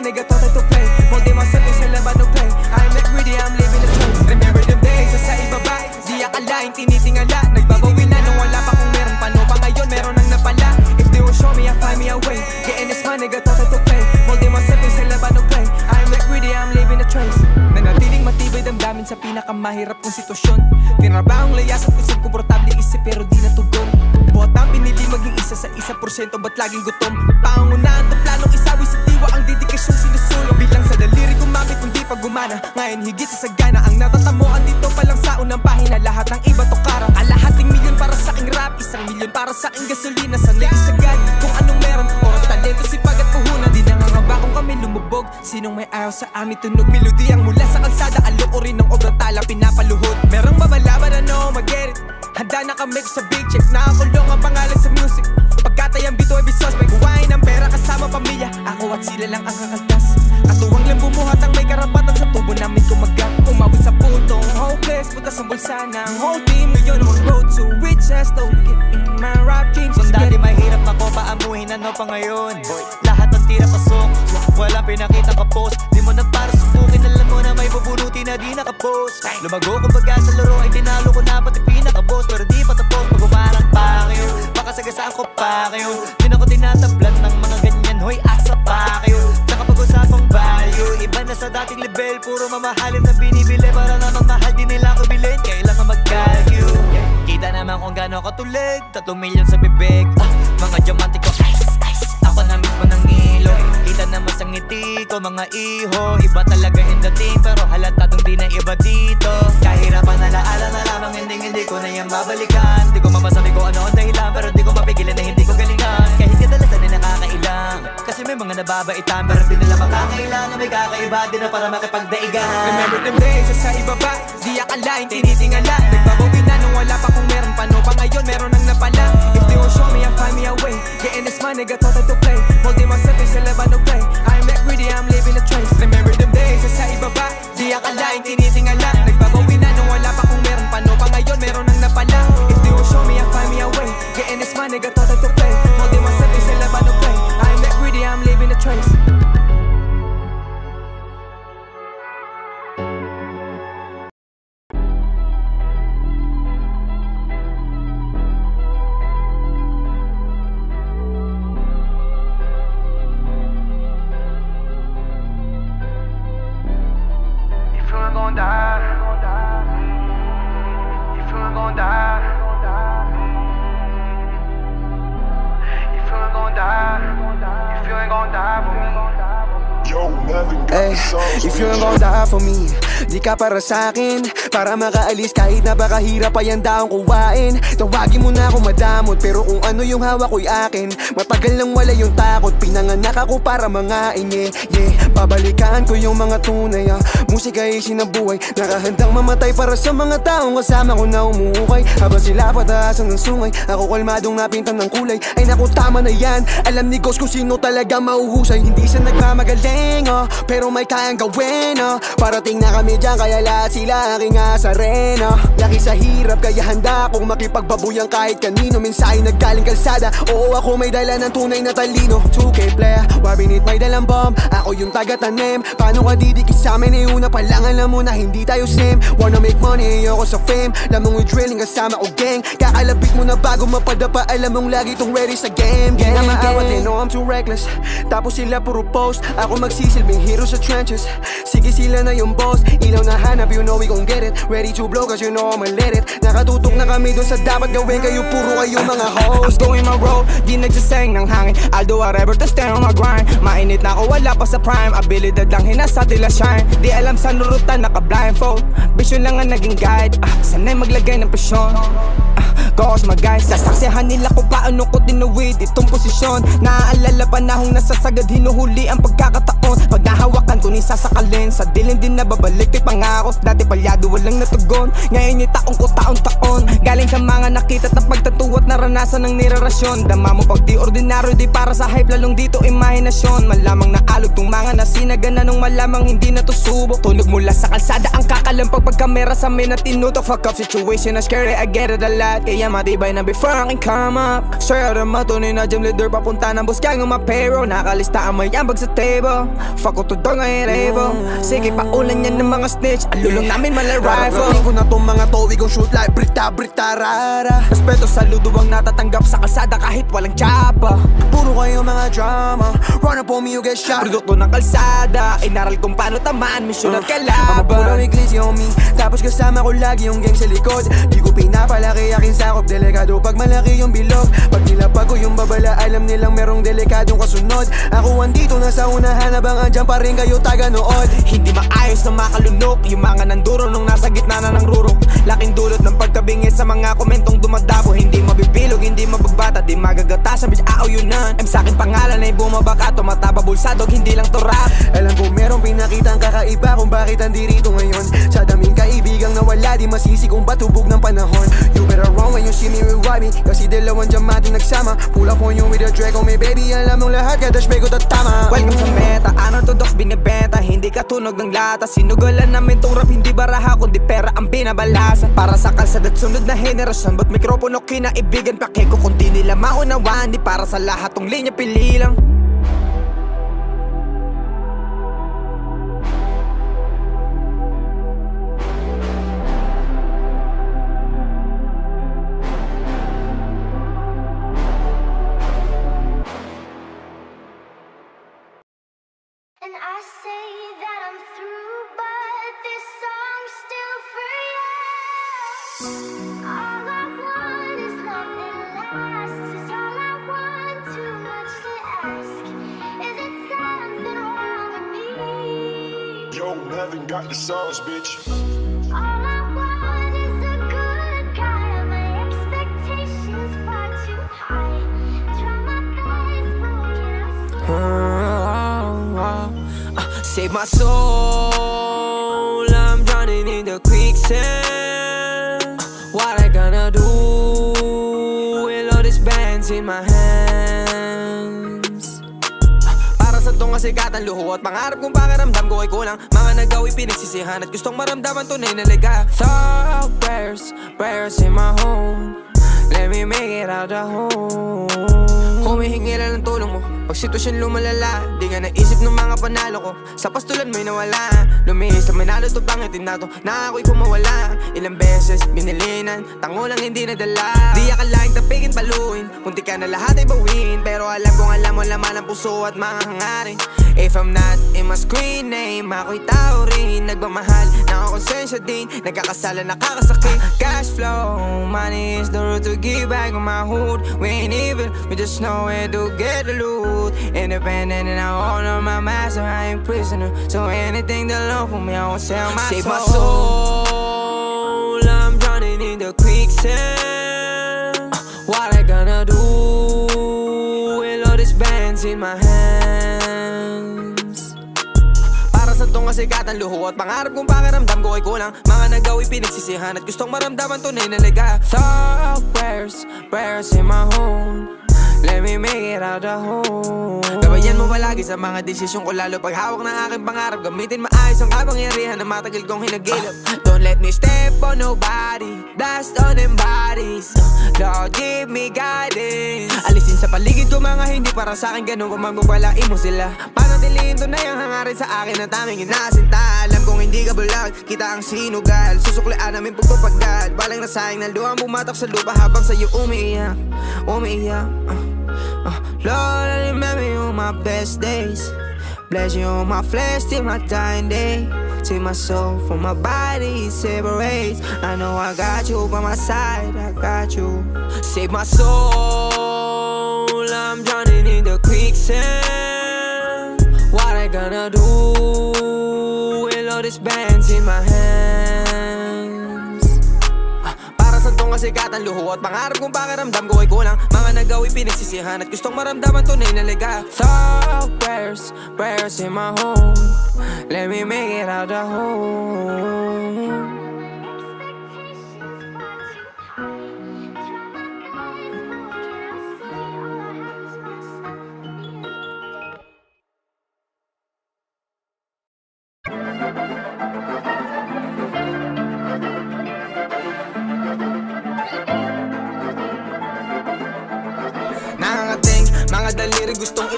nigga thought I to play. Molding myself in sa laban no play. I'm not greedy, I'm living the truth. Remember them days, sa ibaba, di akalain, tinitingala. Nagbabawi na nung wala pa kung meron. Paano pa ngayon, meron nang napala. If they will show me, I'll find me a way. Getting this money, nigga thought I to play. Molding myself in sa laban no play. I'm not greedy, I'm living the trace. Nanatiling matibay damdamin sa pinakamahirap kong sitwasyon. Tinrabahong layas at kusing komportable isip pero di natugon. Buhat ang pinili maging isa sa 1%, ba't laging gutom? Pangunahan to planong isawi sa diwa ang dedikasyong sinusulong. Bilang sa daliri gumamit kundi pag gumana. Ngayon higit sa sagana ang natatamuan dito pa lang sa unang pahina. Lahat ng iba to kara. Kalahating milyon para sa aking rap, 1 milyon para sa aking gasolina. Sanay isagad kung anong meron. Oras, talento, sipag at puhunan. Di nangangaba kung kami lumubog. Sinong may ayaw sa amin tunog? Melodiyang mula sa kalsada, aloko rin ng obrang tala pinapaluhod. Merong babalaban ano, mag-get it. Handa na kami sa big check. Nakakulong ang pangalan sa music. Pagkatayang bito ay bisos. May kuwain ng pera kasama pamilya. Ako at sila lang ang kakaltas. Katuwang lang bumuhat ang may karapatan sa tubo namin kumagat. Umabot sa puntong hopeless, butas ang bulsa ng whole team. Ngayon ang road to riches. Don't get in my rap dreams. Kung dati mahirap ako paamuhin, ano pa ngayon? Lahat ng tira pasok, walang pinakita ka post. Di mo na para subukin, alam mo na may bubulutin na di nakapost. Lumago kumbaga sa laro ay tinalo ko na pati pinaka-boss. Pero di pa tapos pag umarang pa kayo. Baka sagasaan ko pa kayo. Di na ko tinatablan ng mga ganyan. Hoy, asa pa kayo. Nakapag-usapang value, iba na sa dating level. Puro mamahalin na binibili para namang mahal din nila ko bilhin. Kailangan mag-value. Kita naman kung gano'n katulig, 3 milyon sa bibig. Mga diamante ko, ice, ice. Ako na mismo ng ilong. Kita naman sa ngiti ko, mga iho. Iba talaga yung dating, pero halatadong di na iba dito. Kahirapan na laala na lamang, hindi ko na yan babalikan. Di ko mapasabi ko ano ang dahilan, pero di ko mapigilan na hindi ko galingan. Kahit kadalasan ay nakakailang, kasi may mga nababaitan, pero di nila makakailan na may kakaiba, di na para makipagdaigan. Remember them days, sa ibaba, di akalain, tinitingala. Nagbabawi na nung wala pa kung meron. Paano pa ngayon, meron nang napala. If they will show me, I'll find me a way. Getting this money, nigga thought I to play. Molding myself in sa laban no play. I'm not greedy, I'm living the trace. Remember them days, sa ibaba, di akalain, tinitingala. Nagbabawi na nung wala pa kung meron. Paano pa ngayon, meron nang napala. If they will show me, I'll find me a way. Getting this money, nigga thought I to play. Molding myself in sa laban no play. I'm not greedy, I'm living the trace. If you ain't gon' die for me, di ka para sa'kin. Para makaalis kahit napakahirap pa yan daong kuwain. Tawagin mo na ako madamot, pero kung ano yung hawak ko'y akin. Matagal nang wala yung takot, pinanganak ako para mangain. Yeah, babalikan ko yung mga tunay. Musika ay sinabuhay, nakahandang mamatay para sa mga taong kasama ko na umuukay. Habang sila pataasan ng sungay, ako kalmadong napintan ng kulay. Ay naku, tama na yan, alam ni Ghost kung sino talaga mauhusay. Hindi siya nagmamagaling, pero may kayang gawin. Parating na kami dyan, kaya lahat sila aking asarena. Laki sa hirap, kaya handa akong makipagbabuyan kahit kanino. Mensahe naggaling kalsada, oo ako may dala ng tunay na talino. 2K player, wabinit may dalang bomb, ako yung taga-tanim. Paano ka didikit sa amin, eh una pa lang alam mo na hindi tayo same. Wanna make money, ayoko sa fame. Lamang with drilling kasama ko gang. Kakalabit mo na bago mapadapa, alam mong lagi tong ready sa game. Di na maawat, they know I'm too reckless. Tapos sila puro post, ako magsisilbing hero sa trenches. Sige sila na yung boss, ilaw na hanap, you know we gon' get it. Ready to blow cause you know I'ma let it. Nakatutok na kami dun sa dapat gawin, kayo puro kayo mga hoes. I'm doing my role, di nagsasayang ng hangin. I'll do whatever to stay on my grind. Mainit na ako, wala pa sa prime. Abilidad lang hinasa, tila shine. Di alam sa nurutan, naka-blindfold. Vision lang ang naging guide. Sanay maglagay ng pasyon. Cause my guys, sasaksihan nila kung paano ko tinuwid itong posisyon. Naaalala panahong nasasagad, hinuhuli ang pagkakataon. Pag nahawakan ko ni sasakalin, sa dilim din nababalik ko'y pangako. Dati palyado walang natugon, ngayon itaong ko taon-taon. Galing sa mga nakita at pagtatuwa at naranasan ng nirarasyon. Dama mo pag di ordinaryo, di para sa hype, lalong dito imahinasyon. Malamang naalog tong mga ginagana nung malamang hindi na to subok. Tunog mula sa kalsada ang kakalampag pagkamera sa amin na tinutok. Fuck up situation na scary, I get it a lot. Kaya matibay na before I can come up. Sir, matunay na gym leader papunta ng boss gang yung mapayroll. Nakalista ang may ambag sa table. Fuck ko to dong ay rebo. Sige paulan yan ng mga snitch. Alulong namin mala rifle. Rarating ko na tong mga to, we gon' shoot like brita rara. Respeto sa ludo ang natatanggap sa kalsada kahit walang tsapa. Puro kayo mga drama, run up on me you get shot. Produkto ng kalsada, inaral kung paano tamaan, misyon at Ang puro kalaban. iglesia on me, tapos kasama ko lagi yung gang sa likod. Di ko pinapalaki aking sakop, delikado pag malaki yung bilog. Pag nilapag ko yung babala, alam nilang merong delikadong kasunod. Ako andito na sa unahan, habang andyan pa rin kayo taga-nood. Hindi maayos na makalunok yung mga nanduro nung nasa gitna na ng rurok. Laking dulot ng pagkabingit sa mga komentong dumadabo. Hindi mabibilog, hindi mabagbata, di magagata sa bitch auyunan. Sa'kin pangalan ay bumabaka, tumataba bulsadog, hindi lang to rap. Alam ko merong pinakitang kakaiba kung bakit andirito ngayon. Sa daming kaibigang nawala, di masisi kung batubog ng panahon. You better run when you see me revive me, kasi dalawang diamante nagsama. Pull up on you with a Draco, may baby, alam mong lahat, kada shpego to tama. Welcome sa meta, anong tudok binibenta, hindi katunog ng lata. Sinugalan namin tong rap, hindi baraha kundi pera ang binabalasa. Para sa kalsada at sunod na henerasyon, ba't mikropono kinaibigan pakeko kung di nila maunawaan. Di para sa lahat tong linya pili lang. And I say that I'm through, but this song's still for you. All I want is love that lasts. Is all I want, too much to ask. Is it something wrong with me? Yo, Melvin got the sauce, bitch. All I want is a good guy. My expectations far too high. Try my best, but what can I say? Save my soul, I'm drowning in the quicksand. What I gonna do with all these bands in my hands? Para sa tong kasikatan, luho at pangarap kong pakiramdam ko ay kulang. Mga nagawi pinagsisihan at gustong maramdaman tunay na liga. Thought prayers in my home. Let me make it out the home. Humihingi lang ng tulong mo pag sitwasyon lumalala. Di nga naisip ng mga panalo ko, sa pastulan mo'y nawala. Lumihis na manalo to pangitin na to, na ako'y kumawala. Ilang beses binilinan, tango lang hindi nadala. Di akalaing tapikin paluin, munti ka na lahat ay bawin. Pero alam kong alam mo laman ang puso at mga hangarin. If I'm not in my screen name, ako'y tao rin. Nagmamahal, nakakonsensya din, nagkakasala, nakakasakit. Cash flow, money is the root to give back on my hood. We ain't evil, we just know where to get the loot. Independent and I honor my master, I ain't prisoner. So anything that love for me, I won't sell my soul. Save my soul, I'm drowning in the quicksand. What I gonna do with all these bands in my hands? Para sa tong kasikatan, luho at pangarap kong pakiramdam ko ay kulang. Mga nagawi pinagsisihan at gustong maramdaman tunay na liga. Thought prayers in my home. Let me make it out the home. Gabayan mo palagi sa mga desisyon ko, lalo pag hawak ng aking pangarap. Gamitin maayos ang kapangyarihan na matagal kong hinagilap. Don't let me step on nobody, blast on them bodies. Lord, give me guidance. Alisin sa paligid ko mga hindi para sa akin, ganun kung magpapalain mo sila. Panatilihin to na yung hangarin sa akin na tanging inasinta. Alam kong hindi ka bulag, kita ang sinugal. Susuklian namin pagpapagdad, balang nasayang na luha bumatak sa lupa habang sa'yo umiiyak. Lord, I remember you on my best days. Bless you on my flesh till my dying day. Take my soul from my body, it separates. I know I got you by my side, I got you. Save my soul, I'm drowning in the quicksand. What I gonna do with all these bands in my hands? Para sa tong kasikatan, luho at pangarap kong pakiramdam ko ay kulang. Mga nagawi pinagsisihan at gustong maramdaman tunay na liga. Thought prayers in my home. Let me make it out the home.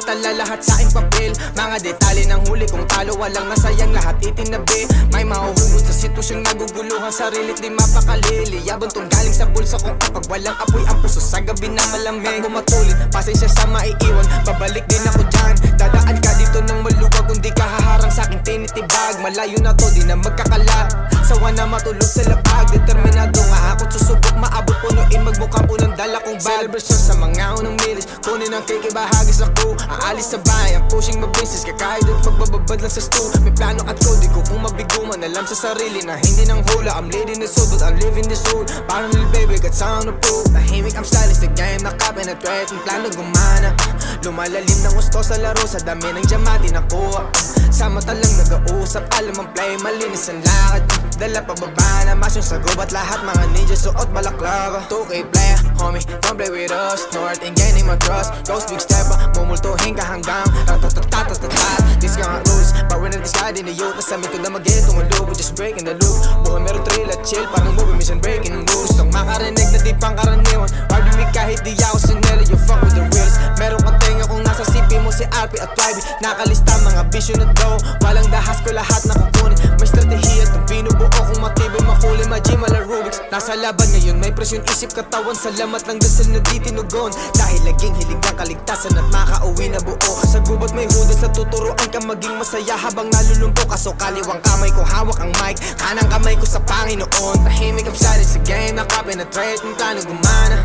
itala lahat sa aking papel. Mga detalye ng huli kong talo, walang nasayang, lahat itinabi. May mahuhugot sa sitwasyong naguguluhan, sarilit di mapakalili. Yabang tong galing sa bulsa kong kapag walang apoy ang puso sa gabi na malamig. Bumatulit, pasensya sa maiiwan, babalik din ako dyan. Dadaan ka dito ng maluwag, kung di ka haharang sa aking tinitibag. Malayo na to, di na magkakala, sawa na matulog sa lapag. Determinado nga akong susubok, maabot punuin, magmukhang unang dala kong bag. Celebration sa mga unang milis, kunin ang cake, ibahagi sa crew. Aalis sa bahay, ang pushing mabisis, kakahit at magbababad lang sa stool. May plano at code, di ko kung mabiguman, alam sa sarili na hindi nang hula. I'm leading the soul, but I'm living the soul. Parang little baby, got sound of proof. Tahimik, I'm stylish, the game nakapenetrate. Ang plano gumana, lumalalim ng gusto sa laro, sa dami ng diamante nakuha. Sa mata lang nag-uusap, alam ang play, malinis ang lakad. Dala pababa na mas yung sagob at lahat mga ninja suot balaklava. 2K player, homie, don't play with us. North ain't gaining my trust, ghost big stepper, mumultuhin ka hanggang ratatatatatatatat. These gang rules, but we're not deciding the youth. Nasamin ko na mag-get tumulog, we're just breaking the loop. Buhay meron thrill at chill, parang movie mission breaking rules. Gustong makarinig na di pang karaniwan, Barbie me kahit di ako sinela, you fuck with the reals. Meron kang tenga kung nasa CP mo si RP at YB. Nakalista mga bisyo na daw, walang dahas ko lahat na kukunin. May strategiya itong binubuo kung matibay makulay, ma-gym ala Rubik's. Nasa laban ngayon, may presyon isip katawan, salamat ng dasal na di tinugon. Dahil laging hilig ng kaligtasan at makauwi na buo. Sa gubat may hudas sa tuturuan ka maging masaya habang nalulumpo ka. So kaliwang kamay ko hawak ang mic, kanang kamay ko sa Panginoon. Tahimik ang silent sa game, nakapenetrate, ang plano gumana.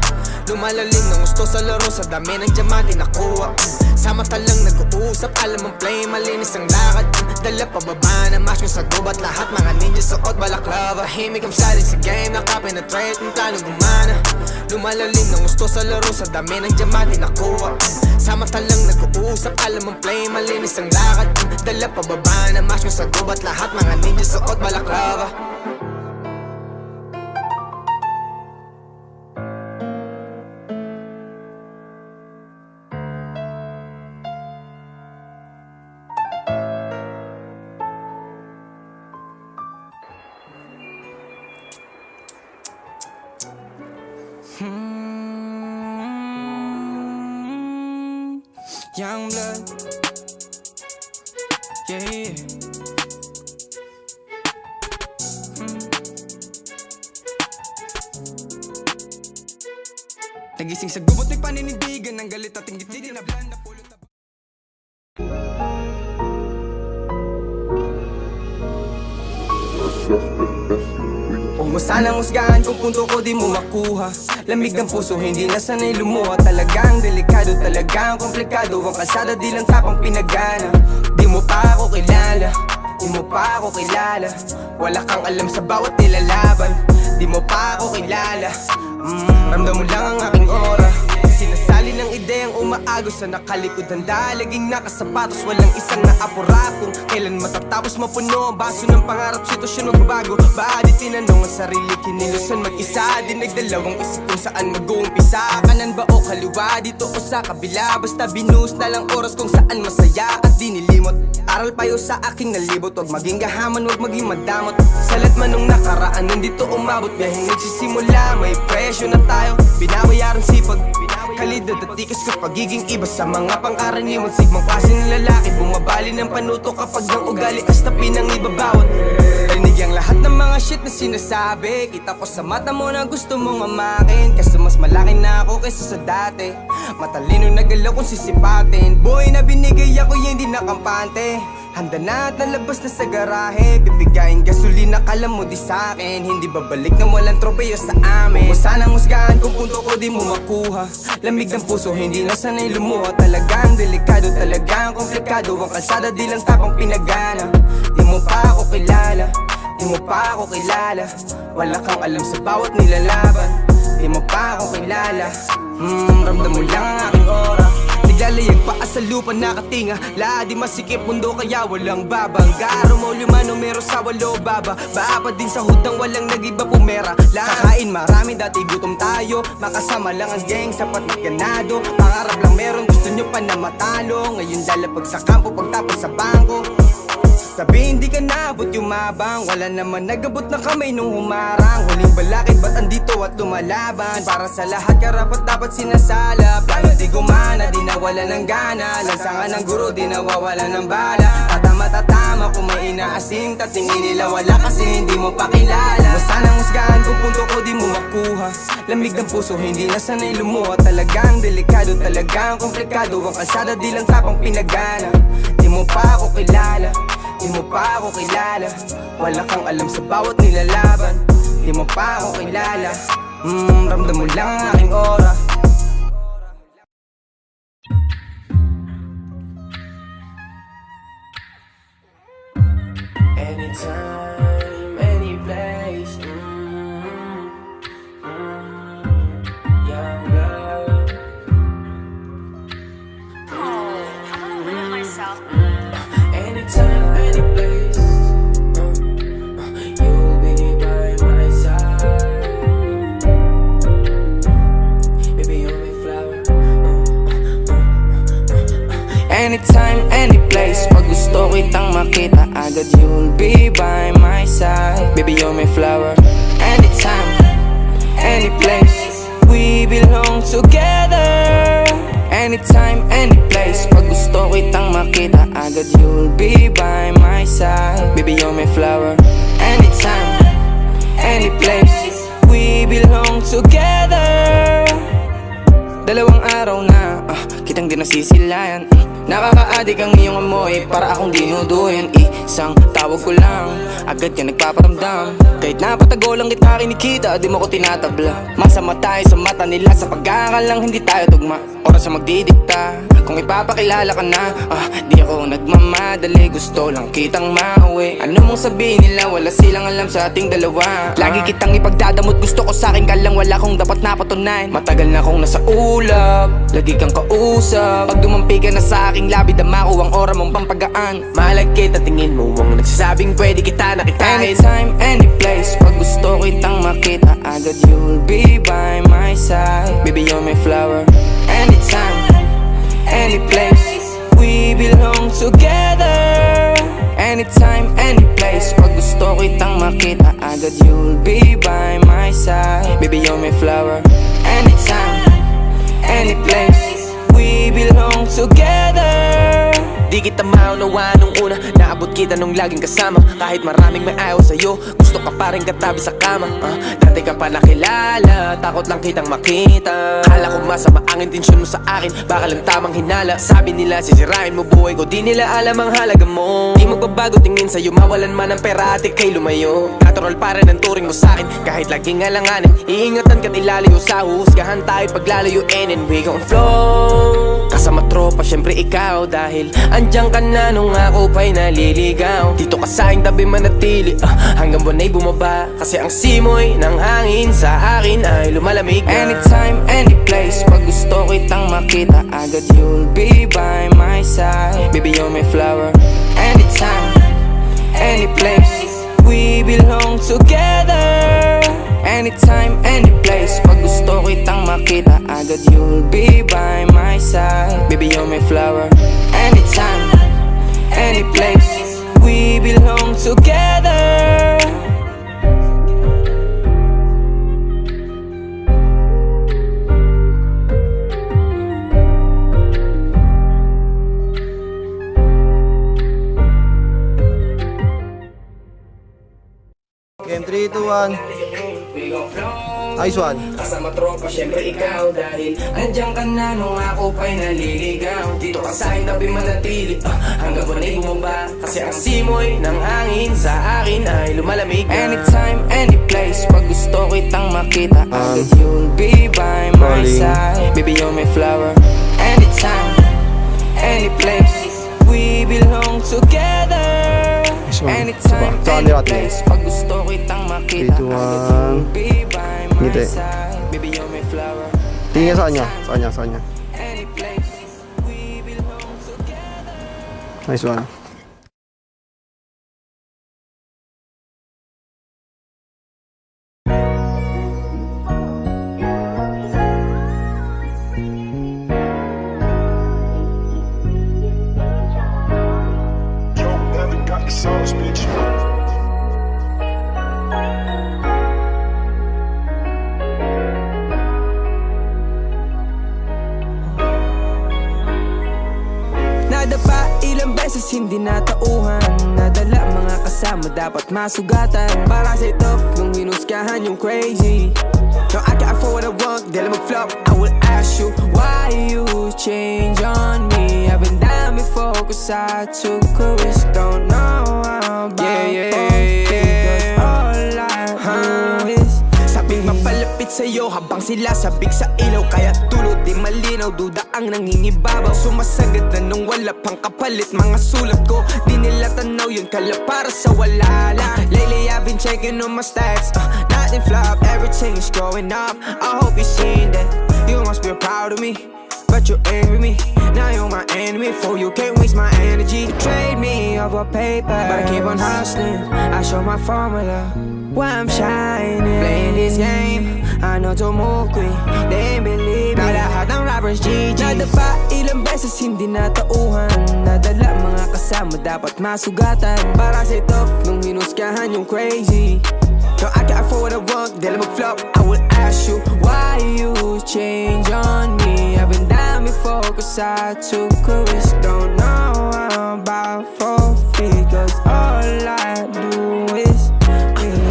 Lumalalim ng gusto sa laro, sa dami ng diamante nakuha. Sa mata lang nag-uusap, alam ang play, malinis ang lakad. Dala pababa na mas yung sagob at lahat mga ninja suot balaklava. Tahimik ang silent sa game, nakapenetrate, ang plano gumana. Lumalalim ng gusto sa laro, sa dami ng diamante nakuha. Sa mata lang nag-uusap, alam ang play, malinis ang lakad. Dala pababa na mas yung sagob at lahat mga ninja suot balaklava. Young blood, yeah. Nagising sa gubot may paninindigan ng galit at inggit di na blanda pulot na. Huwag mo sanang husgahan kung punto ko di mo makuha. Lamig ng puso, hindi na sanay lumuha. Talagang delikado, talagang komplikado. Ang kalsada di lang tapang pinagana. Di mo pa ako kilala, di mo pa ako kilala. Wala kang alam sa bawat nilalaban. Di mo pa ako kilala. Ramdam mo lang ang aking aura. Sinasali ng ideyang umaagos sa nakalikod. Handa, laging nakasapatos, walang isang naapura. Kung kailan matatapos mapuno ang baso ng pangarap, sitwasyon magbabago. Baadi tinanong ang sarili, kinilusan mag-isa. Di nagdalawang isip kung saan mag-uumpisa. Kanan ba o kaliwa, dito o sa kabila. Basta binuhos na lang oras kung saan masaya at di nilimot. Aral payo sa aking nalibot, huwag maging gahaman, huwag maging madamot. Salat man nung nakaraan, nandito umabot. Biyaheng nagsisimula, may presyo na tayo. Binabayaran sipag, kalidad at tikas ko pagiging iba sa mga pang-araniwan. Sigmang klase ng lalaki, bumabali ng panuto kapag ng ugali hasta pinang ibabawat. Rinig ang lahat ng mga shit na sinasabi. Kita ko sa mata mo na gusto mong amakin, kasi mas malaki na ako kaysa sa dati. Matalino na galaw kung sisipatin. Boy na binigay ako hindi na kampante. Handa na at nalabas na sa garahe. Bibigayin gasolina, kala mo di sa'kin. Hindi babalik nang walang tropeyo sa amin. Huwag sanang husgahan kung punto ko di mo makuha. Lamig ng puso, hindi na sanay lumuha. Talagang delikado, talagang komplikado. Ang kalsada di lang tapang pinagana. Di mo pa ako kilala, di mo pa ako kilala. Wala kang alam sa bawat nilalaban. Di mo pa ako kilala. Ramdam mo lang ang aking aura. Naglalayag pa sa lupa nakatinga. Lahat di masikip mundo kaya walang babang. Garo mo 5 numero sa 8 baba. Baapa din sa hudang walang nagiba pumera. Kakain marami dati gutom tayo. Makasama lang ang gang sapat na ganado. Pangarap lang meron gusto nyo pa na matalo. Ngayon lalapag sa kampo pagtapos sa bangko. Sabihin di ka naabot yumabang, wala naman nagabot na kamay nung humarang. Huling balakid ba't andito at lumalaban? Para sa lahat karapat dapat sinasala. Plano di gumana, di nawala ng gana. Lansangan ng guro, di nawawala ng bala. Tatama kung may inaasing, tatingin nila wala kasi hindi mo pakilala. Basta nang husgahan kung punto ko di mo makuha. Lamig ng puso, hindi na sanay lumuha. Talagang delikado, talagang komplikado. Ang kalsada di lang tapang pinagana. Di mo pa ako kilala, di mo pa ako kilala. Wala kang alam sa bawat nilalaban. Di mo pa ako kilala. Ramdam mo lang ang aking aura. Anytime, any place. Young blood. I wanna live myself. Anytime, any place. You'll be by my side. Baby, you're my flower. Anytime, any place. Pag gusto kitang makita agad, you'll be by my side. Baby, you're my flower. Anytime, any place. We belong together. Anytime, any place. Pag gusto kitang makita agad, you'll be by my side. Baby, you're my flower. Anytime, any place. We belong together. Dalawang araw na kitang di nasisilayan. Nakaka-addict ang iyong amoy, para akong dinuduyan. Isang tawag ko lang, agad ka nagpaparamdam. Kahit napatago lang kita kinikita, di mo ko tinatabla. Masama tayo sa mata nila, sa pag-aakalang hindi tayo tugma. Oras sa magdidikta, kung ipapakilala ka na. Di ako nagmamadali, gusto lang kitang mauwi. Ano mong sabihin nila, wala silang alam sa ating dalawa. Lagi kitang ipagdadamot, gusto ko sa'kin ka lang, wala kong dapat napatunayan. Matagal na akong nasa ulap, lagi kang kausap. Pag dumampi ka na sa'king labi, dama ko ang aura mong pampagaan. Malag kita, tingin mo ang nagsasabing pwede kita nakitain. Anytime, any place. Pag gusto kitang makita agad, you'll be by my side. Baby, you're my flower. Anytime, any place. We belong together. Anytime, any place. Pag gusto kitang makita agad, you'll be by my side. Baby, you're my flower. Anytime, any place. We belong together. Di kita maunawa nung una, naabot kita nung laging kasama. Kahit maraming may ayaw sa'yo, gusto ka pa rin katabi sa kama. Dati ka pa nakilala, takot lang kitang makita. Kala ko masama ang intensyon mo sa akin, baka lang tamang hinala. Sabi nila sisirain mo buhay ko, di nila alam ang halaga mo. Di magbabago tingin sa'yo, mawalan man ang pera at ika'y lumayo. Natural pa rin ang turing mo sa'kin, kahit laging alanganin. Iingatan ka't ilalayo sa husgahan tayo paglalayuin. And we gon' flow kasama tropa, syempre ikaw. Dahil andyan ka na nung ako pa'y naliligaw. Dito ka sa'king tabi manatili, hanggang buwan ay bumaba. Kasi ang simoy ng hangin sa akin ay lumalamig na. Anytime, any place. Pag gusto kitang makita agad, you'll be by my side. Baby, you're my flower. Anytime, any place. We belong together. Anytime, any place. Pag gusto kitang makita agad, you'll be by my side. Baby, you're my flower. Anytime, any place. We belong together. Game 3, 2, 1. Nice one. Kasama tropa, syempre ikaw. Dahil andyan ka na nung ako pa'y naliligaw. Dito ka sa'kin tabi manatili, hanggang buwan ay bumaba. Kasi ang simoy ng hangin sa akin ay lumalamig na. Anytime, any place. Pag gusto kitang makita agad, you'll be by my side. Baby, you're my flower. Anytime, any place. We belong together. Anytime, any place. Pag gusto kitang makita agad, you'll be by my side. Baby, you're my flower. Tingin sa kanya, sa kanya, sa kanya. Any place. We belong together. Nice one. Yo, haven't got the sauce, bitch. Nadapa ilang beses hindi natauhan. Nadala mga kasama dapat masugatan. Para sa tough nung hinusgahan yung crazy. No, I can't afford what I want, dahil mag-flop. I will ask you, why you change on me? I've been down before, cause I took a risk. Don't know how about cause all I do is sabing mapalapit sa'yo habang sila sabik sa ilaw. Kaya tulad di malinaw, duda ang nangingibabaw. Sumasagad na nung wala pang kapalit. Mga sulat ko, di nila tanaw yun, kala para sa wala lang. Lately I've been checking on my stats, nothing flop, everything is going up. I hope you seen that, you must be proud of me. But you envy me, now you're my enemy. For you can't waste my energy. Trade me over paper, but I keep on hustling. I show my formula, why I'm shining. Playing this game, I know to move quick. They ain't believe me, na lahat ng rappers GG. Nadapa ilang beses hindi natauhan. Nadala mga kasama dapat masugatan. Para sa tough nung hinusgahan yung crazy. No, I can't afford what I want, dahil mag-flop. I will ask you, why you change on me? I've been down before, cause I took a risk. Don't know how about 4 figures, all I do is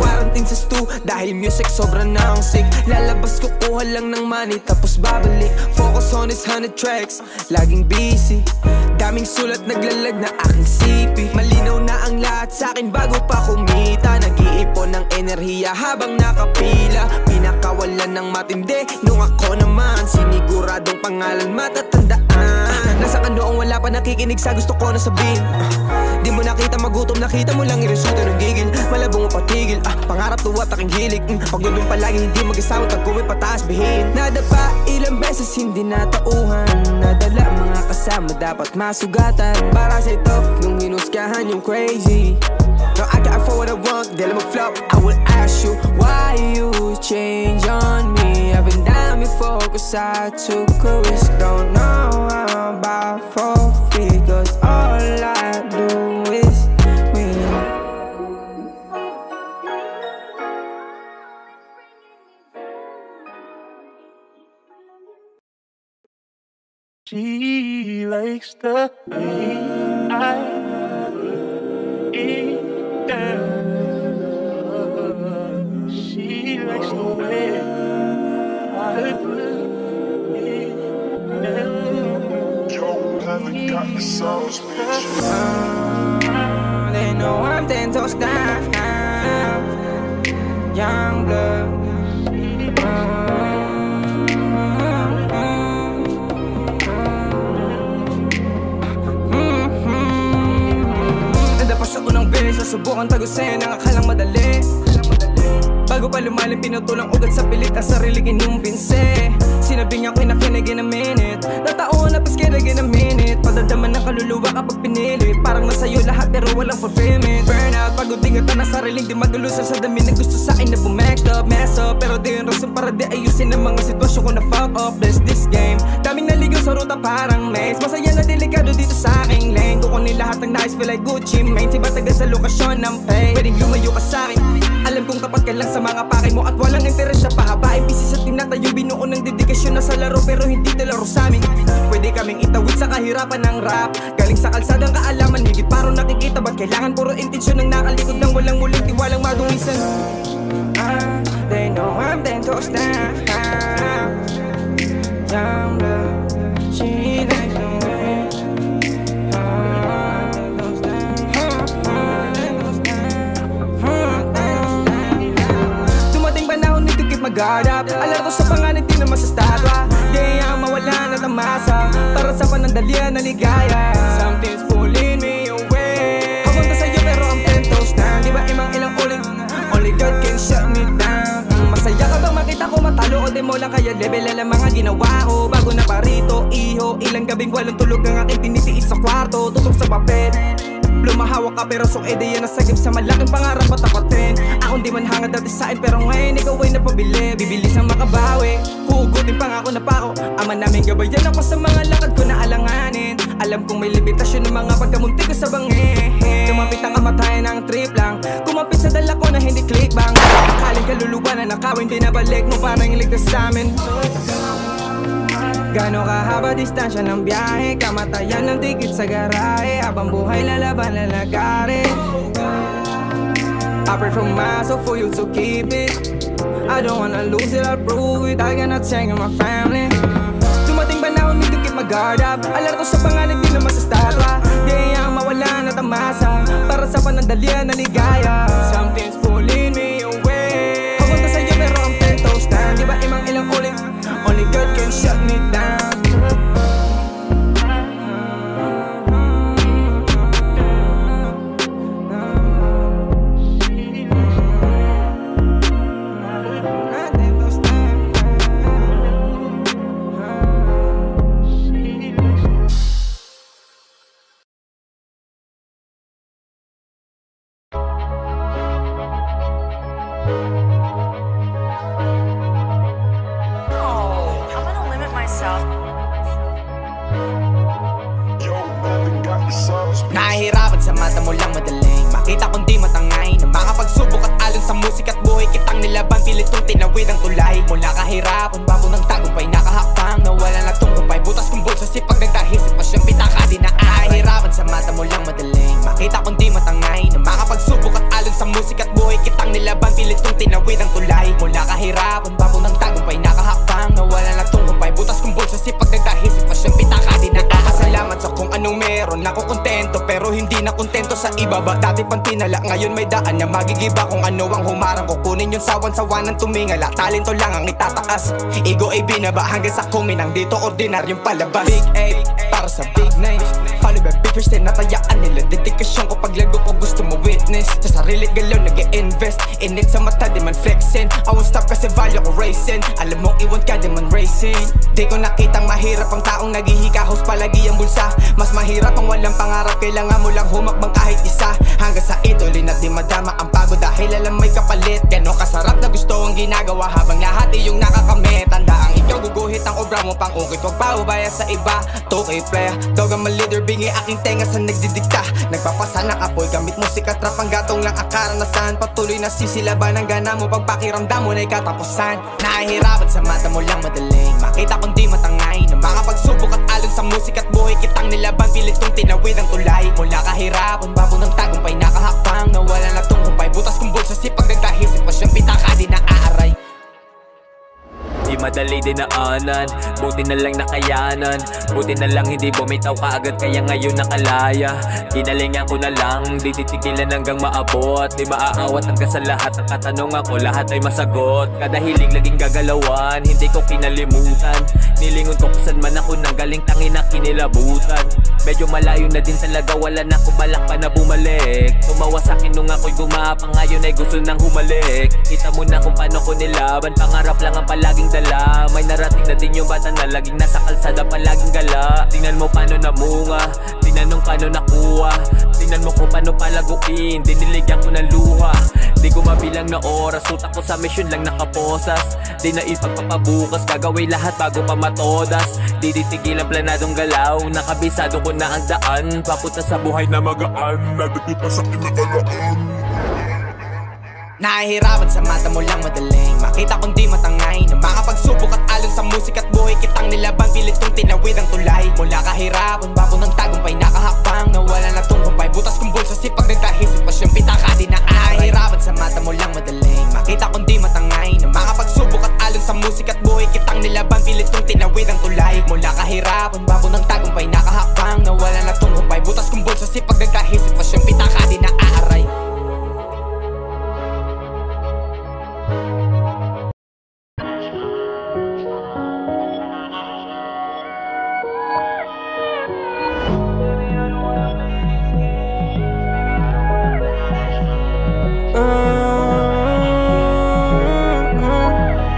quarantine sa stu, dahil music sobrang na ang sick. Lalabas ko kuha lang ng money, tapos babalik. Focus on this 100 tracks, laging busy. Daming sulat naglalag na aking sipi. Malinaw na ang lahat sa'kin bago pa kumita. Nag-iipon ng enerhiya habang nakapila. Pinakawalan ng matindi nung ako naman siniguradong pangalan matatandaan. Nasa kanoong wala pa nakikinig sa gusto ko na sabihin. Di mo nakita magutom, nakita mo lang iresulta ng gigil. Malabong mo patigil, pangarap tuwat aking hilig. Pagdudong palagi hindi mag-isawa, tagkuwi pataas bihin. Nadapa ilang beses hindi natauhan. Nadala mga kasama dapat masugatan. Para sa tough nung hinusgahan yung crazy. No, I can't afford what I want, dahil mag-flop. I will ask you, why you change on me? I've been down before, cause I took a risk. Don't know how about 4 figures, all I do is win. She likes the way I eat down. She likes the way I put it down. Yo, haven't got the sauce, bitch. They know I'm 10 toes down. Young blood. Sa unang beses, subukan tagusin ang akalang madali. Bago pa lumalim, pinutulang ugat sa pilit ang sarili kinumbinse. Sinabi niya ako'y nakinig in a minute. Natao na paskinig in a minute. Padadaman ng kaluluwa kapag pinilit. Parang nasa'yo lahat pero walang fulfillment. Burnout, pagod ingatan ang sariling di magalusan sa dami na gusto sa'kin na bumexed up. Mess up, pero di yung rason para di ayusin ang mga sitwasyon ko na fuck up. Bless this game, daming naligaw sa ruta parang maze. Masaya na delikado dito sa aking lane. Kukunin lahat ng nice, feel like Gucci Mane. Siba taga sa lokasyon ng pay. Pwedeng lumayo ka sa'kin, alam kong tapat ka lang sa mga pakay mo. At walang interes sa pahabain. Busy sa tinatayo, binuo ng dedikasyon na sa laro pero hindi talaro sa'min. Pwede kaming itawid sa kahirapan ng rap. Galing sa kalsadang kaalaman, higit paro nakikita. Ba't kailangan puro intensyon ng nakalikod ng walang muling tiwalang madungisan? They know I'm 10 toes down. Young blood, she likes the way dumating panahon nito keep mag-guard up. Alarto sa panganib, di naman sa statwa. Di ang mawala na tamasa para sa panandalian na ligaya. Something's pulling me away. Papunta sa'yo pero ang 10 toes down. Di ba imang ilang ulit, only God can shut me down. Masaya ka bang makita ko matalo o di mo lang kaya level ang mga ginawa ko? Bago na parito, iho, ilang gabing walang tulog ang aking tinitiis sa kwarto. Tutok sa papel, lumahawak ka pero song ideya na sagip sa malaking pangarap at tapatin. Akong di man hangad dati sa'kin pero ngayon ikaw ay napabili. Bibilis ang makabawi, hugutin pangako na pako. Ama namin gabayan ako sa mga lakad ko na alanganin. Alam kong may limitasyon ng mga pagkamunti ko sa bangin. Kumapit ang nakawin, pinabalik mo parang iligtas sa'min. Gano'ng kahaba distansya ng biyahe, kamatayan ng tikit sa garahe, habang buhay lalaban lalagarin. I pray from myself for you to keep it. I don't wanna lose it, I'll prove it. I cannot change my family. Dumating panahon, need to keep my guard up. Alarto sa pangalan, di naman sa statwa. Di ang mawala na tamasa, para sa panandalian na ligaya. Something's pulling me away. Papunta sa'yo pero ang pento stand. Di ba imang ilang ulit, only God can shut me down. Nahihirapan sa mata mo lang madaling makita kung di matangay na makapagsubok at alon sa musika at buhay kitang nilaban, pilit kong tinawid ang tulay. Mula kahirapan, babo ng tagumpay, nakahakbang nawala na tungkumpay, butas kong bulsa sipag nagdahisip pa siyang pitaka di na ahirapan sa mata mo lang madaling makita kung di matangay na makapagsubok at alon sa musika at buhay kitang nilaban, pilit kong tinawid ang tulay. Mula kahirapan, babo ng tagumpay, nakahakbang nawala na tungkumpay, butas kong bulsa sipag nagdahisip pa siyang pitaka di na salamat sa kung anong meron. Ako kontento pero hindi na kontento sa ibaba. Dati pang tinala, ngayon may daan na magigiba. Kung ano ang humarang kukunin yung sawan-sawanan tumingala. Talento lang ang itataas, ego ay binaba hanggang sa kuminang dito ordinaryong palabas. Big 8 para sa big names, follow by big first and natayaan nila. Dedikasyon ko paglago ko gusto mo witness. Sa sarili galaw nag-i-invest, init sa mata di man flexing. I won't stop kasi value ko racing. Alam mo iwan ka di man racing. Di ko nakitang mahirap ang taong naghihikahos palagi ang bulsa. Mas mahirap ang walang pangarap, kailangan mo lang humakbang kahit isa. Hanggang sa ituloy na di madama ang pagod dahil alam may kapalit. Ganon kasarap na gusto ang ginagawa habang lahat iyong nakakamit. Tanda ang ikaw guguhit ang obra mo pang ukit, huwag pa ubaya sa iba. 2K player, dog ang leader, bingi aking tenga sa nagdidikta. Nagpapasa ng apoy, gamit musika, trap ang gatong lang ang karanasan. Patuloy na sisilaban ang gana mo, pagpakiramdam mo na'y katapusan. Nahihirapan sa mata mo lang madaling makita kung di matangay na makapagsubok at alon sa musika at buhay kitang nilaban, pilit kong tinawid ang tulay. Mula kahirapan, babo ng tagumpay, nakahakbang nawala na tungkumpay, butas kong bulsa sipag nagdahisip pa siyang pitaka di na aaray. Di madali dinaanan, buti na lang nakayanan. Buti na lang hindi bumitaw ka agad kaya ngayon nakalaya. Ginalingan ko na lang, di titigilan hanggang maabot. Di maaawat hanggang sa lahat ng katanungan ko, lahat ay masagot. Kada hiling laging gagalawan, hindi ko kinalimutan. Nilingon ko kusan man ako nang galing tangin na kinilabutan. Medyo malayo na din talaga, wala na akong balak pa na bumalik. Tumawa sa'kin nung ako'y gumapang, ngayon ay gusto nang humalik. Kita mo na kung paano ko nilaban, pangarap lang ang palaging dala. May narating na din yung bata na laging nasa kalsada palaging gala. Tingnan mo paano namunga, tingnan nung paano nakuha. Tingnan mo kung paano palaguin, diniligyan ko ng luha. Di ko mabilang na oras, utak ko sa mission lang nakaposas. Di na ipagpapabukas, gagawin lahat bago pa matodas. Di titigil ang planadong galaw, nakabisado ko na ang daan. Papunta sa buhay na magaan, nagdagit pa sa kinagalaan. Nahihirapan sa mata mo lang madaling makita kung di matangay na makapagsubok at alon sa musika at buhay kitang nilaban, pilit kong tinawid ang tulay. Mula kahirapan, babo ng tagumpay, nakahakbang nawala na tungkumpay, butas kong bulsa sipag nagdahisip pa siyang pitaka di na ahirapan sa mata mo lang madaling makita kung di matangay na makapagsubok at alon sa musika at buhay kitang nilaban, pilit kong tinawid ang tulay. Mula kahirapan, babo ng tagumpay, nakahakbang nawala na tungkumpay, butas kong bulsa sipag nagdahisip pa siyang pitaka di na aaray.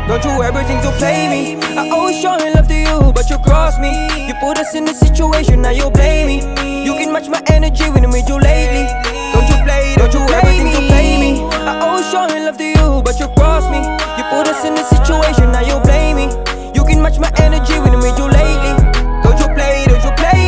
Don't you ever think to play me? I always show love to you, but you cross me. You put us in a situation, now you blame me. You can match my energy when I made you lately. Don't you ever think to play me? I always show love to you, but you cross me. You put us in a situation, now you blame me. You can match my energy when I made you lately. Don't you play me?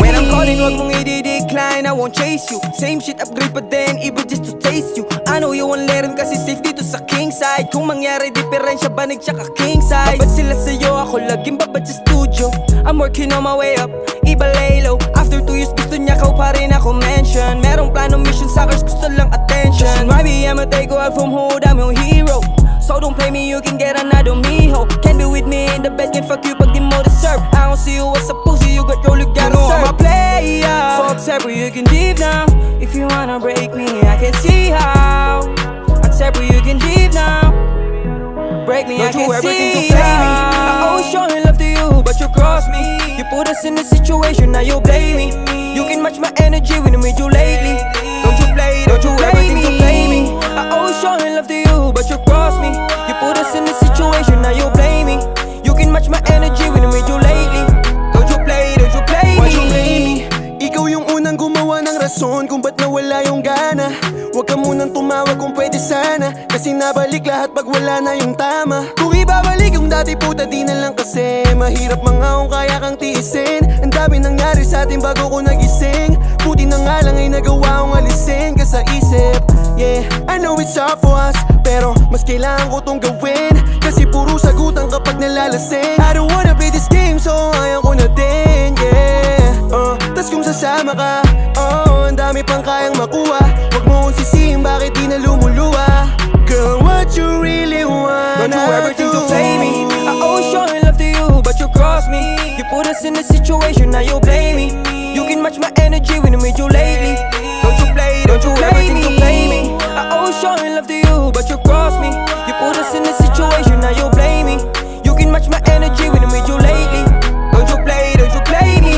When I'm calling, wag mong i-decline, I won't chase you. Same shit, upgrade pa din. and even just to taste you. I know you won't let him kasi safe dito sa king side. Kung mangyari diferensya banig tsaka king size. Babad sila sa'yo, ako laging babad sa studio. I'm working on my way up, iba lay low. After 2 years gusto niya ko pa rin ako mention. Merong planong mission sa girls, gusto lang attention. Maybe I'ma take you out from hood, I'm your hero. So don't play me, you can get another mijo. Can't be with me in the bed, can fuck you pag di mo deserve. I don't see you as a pussy, you got role, you gotta serve. I'm a player, fuck separate, you can leave now. If you wanna break me, I can see how. I'm separate, you can leave now. Break me, don't I can see how. I always showing love to you, but you cross me. You put us in a situation, now you blame me. You can match my energy when I'm with you lately. Don't you play me, to play me. I always showing love to you, but you cross me. You put us in a situation, now you blame me. You can match my energy when I'm with you lately. Don't you play me. Why you blame me? Ikaw yung unang gumawa ng rason kung ba't nawala yung gana. Huwag ka munang tumawag kung pwede sana, kasi nabalik lahat pag wala na yung tama. Kung ibabalik yung dati puta di na lang kasi mahirap mga kung kaya kang tiisin. Ang dami nangyari sa atin bago ko nagising. Buti na nga lang ay nagawa kong alisin ka sa isip. Yeah, I know it's hard for us, pero mas kailangan ko tong gawin, kasi puro sagutan kapag nalalasing. I don't wanna play this game so ayaw ko na din, yeah. Tas kung sasama ka, ang dami pang kayang makuha. Huwag mo kong sisihin bakit di na lumuluwa. Girl, what you really want? Don't you ever think to play me. I always showing love to you, but you cross me. You put us in a situation, now you blame me. You can match my energy when I'm with you lately. Don't you ever think to play me. I always showing love to you, but you cross me. You put us in a situation, now you blame me. You can match my energy when I'm with you lately. Don't you play me.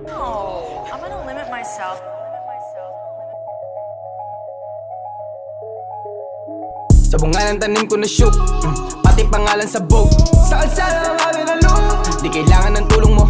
No, I'm gonna limit myself. Sa bunga ng tanim ko na shoot, pati pangalan sa boat. Sa kalsada ng kami na loop, Di kailangan ng tulong mo.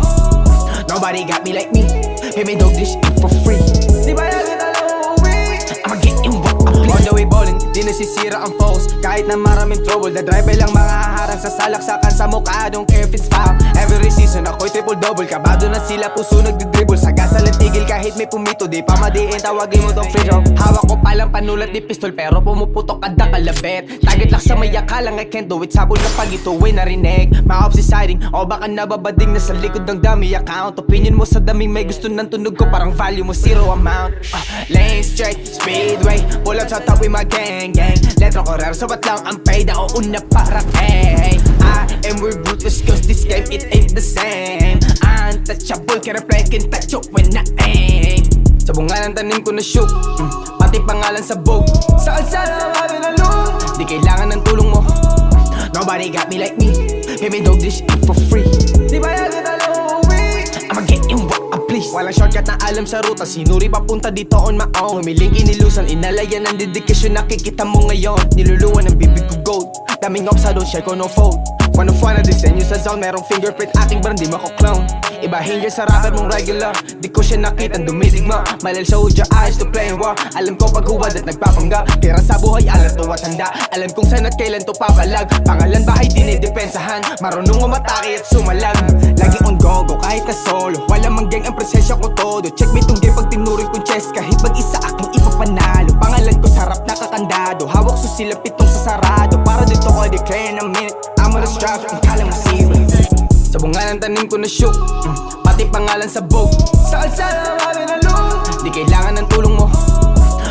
Nobody got me like me. Pay me dog this shit for free. di ba yan kita lang uuwi? I'ma get you what I please. On the way ballin', di nasisira ang foes. Kahit na maraming trouble, the driver lang mga haharang sa salaksakan sa mukha. Don't care if it's foul. Every season ako'y triple-double. Kabado na sila, puso nagdidribble. Sa gas alam tigil kahit may pumito. Di pa madiin, tawagin mo tong free throw. Hawak ko palang panulat di pistol, pero pumuputok kada kalabit. Target lang sa mayaka lang, I can't do it. Sabon na pag ito'y narinig. Ma-ops siding, o baka nababading na sa likod ng dummy account. Opinion mo sa daming may gusto ng tunog ko, parang value mo zero amount. Lane straight, speedway, pull up sa top with my gang. Letra ko rare, sabat lang ang paid. Ako una para kay I am with ruthless cause this game it ain't the same. Untouchable, can't play, can't touch you when I aim. Sa bunga ng tanim ko na shoot, pati pangalan sa boat. Sa kalsada ng kami na loop, Di kailangan ng tulong mo. Nobody got me like me. Pay me dog this shit for free. di ba yan kita lang uuwi? I'ma get you what I please. Walang shortcut na alam sa ruta, sinuri papunta dito on my own. Humiling inilusan, inalayan ng dedikasyon, nakikita mo ngayon. Niluluwan ng bibig ko gold, daming ops, I don't share ko no fold. One of one na disenyo sa zone, merong fingerprint aking brand, di mako-clone. Ibahin dyan sa rapper mong regular, di ko siya nakitang dumidigma. Malal sa your eyes to playing war. Alam ko pag huwad at nagpapangga, tira sa buhay, alam to at handa. Alam kung saan at kailan to papalag. Pangalan bahay dinidepensahan, marunong umatake at sumalag. Lagi on go kahit na solo, wala mang gang ang presensya ko todo. Check me tong game pag tinuring kong chest, kahit mag-isa aking ipapanalo. Pangalan ko sarap nakakandado, hawak susilang pitong sa sarado. Para dito ko declare na minute, I'm on the strap, ang kala mo zero. Sa bunga ng tanim ko na shoot, pati pangalan sa boat. Sa kalsada ng kami na loop, Di kailangan ng tulong mo.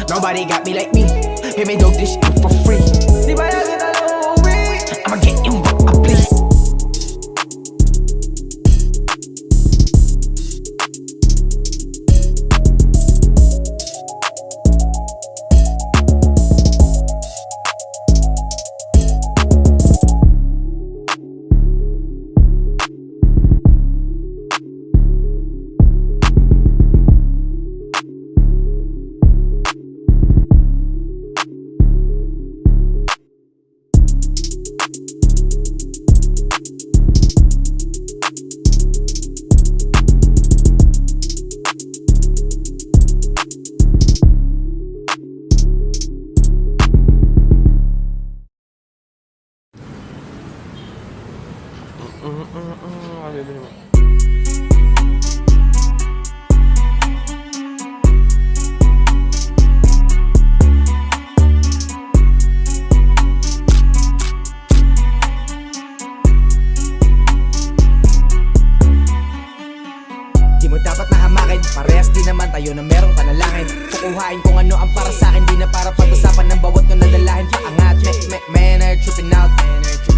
Nobody got me like me. Pay me dog this shit for free. di ba yan kita lang uuwi? I'ma get you what I please. bili mo. Di mo dapat nahamakin, parehas din naman tayo na merong panalangin. Kukuhain kung ano ang para sa'kin, di na para pag-usapan ng bawat kong nadalahin. Paangat, man are tripping out.